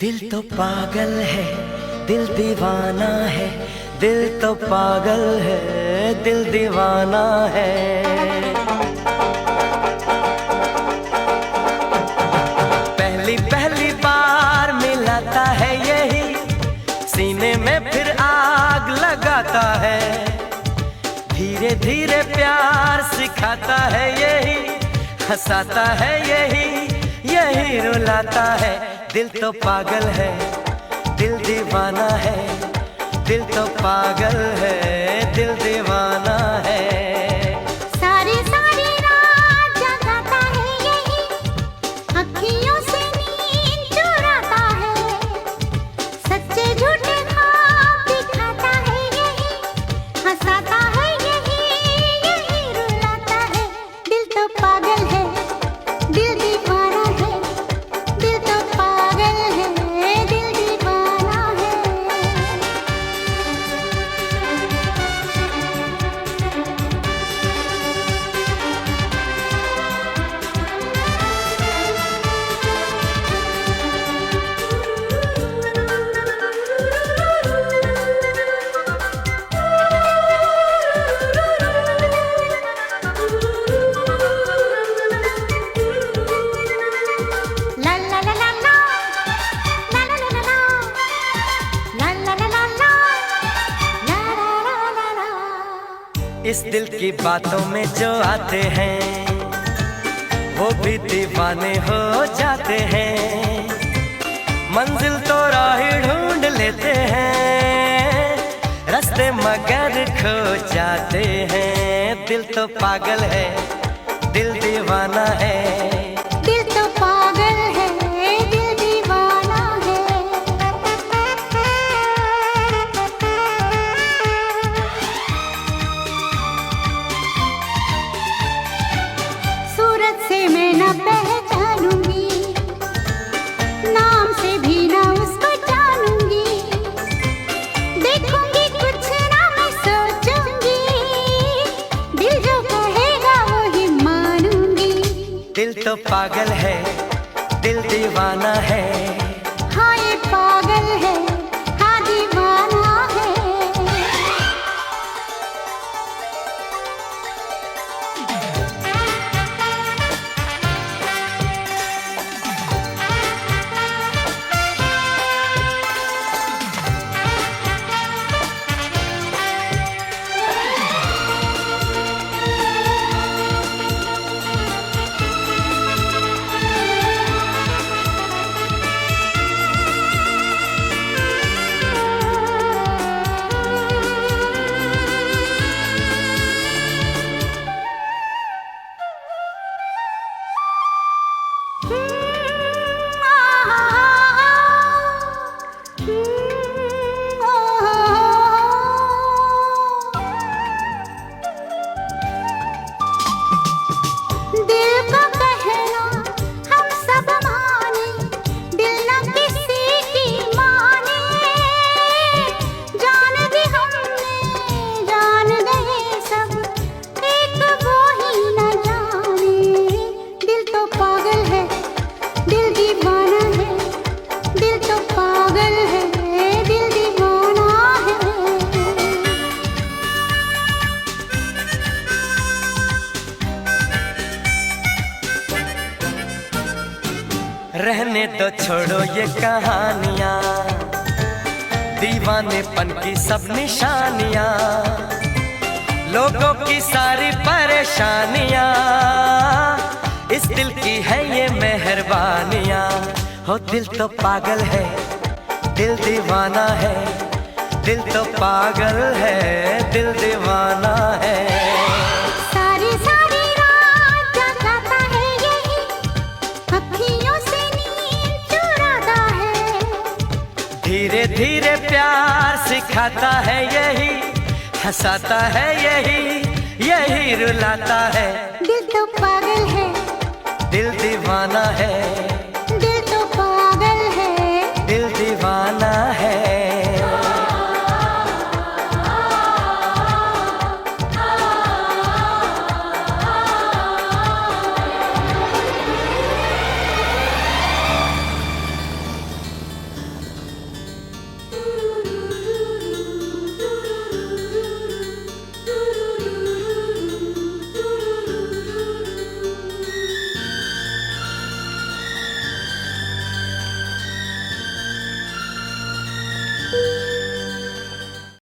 दिल तो पागल है, दिल दीवाना है। दिल तो पागल है, दिल दीवाना है। पहली पहली बार मिलाता है यही, सीने में फिर आग लगाता है। धीरे धीरे प्यार सिखाता है यही, हंसाता है यही, यही रुलाता है। दिल तो पागल है, दिल दीवाना है। दिल तो पागल है, दिल दीवाना है। सारी सारी रात जगाता है यही, अखियों से नींद चुराता है। सच्चे झूठे ख्वाब दिखाता है यही, हंसाता है यही, यही रुलाता है। दिल तो पागल है, दिल दीवाना है। दिल तो पागल है, दिल दीवाना है। इस दिल की बातों में जो आते हैं, वो भी दीवाने हो जाते हैं। मंजिल तो राह ढूंढ लेते हैं, रास्ते मगर खो जाते हैं। दिल तो पागल है, दिल दीवाना है। दिल तो पागल है, दिल दीवाना है। सूरत से मैं न पहचानूंगी, नाम से भी न उसको जानूंगी। देखूंगी कुछ ना मैं सोचूंगी, दिल जो कहेगा वो ही मानूंगी। दिल तो पागल है, दिल दीवाना है। हाँ ये पागल है, हाँ दीवाना है। रहने दो, छोड़ो ये कहानियाँ, दीवानेपन की सब निशानियाँ, लोगों की सारी परेशानियाँ। इस दिल की है ये मेहरबानियाँ। हो दिल तो पागल है, दिल दीवाना है। दिल तो पागल है, दिल दीवाना है। सारी सारी रात जगाता है यही, अखियों से नींद चुराता है। धीरे धीरे प्यार सिखाता है यही, हंसाता है यही, यही रुलाता है।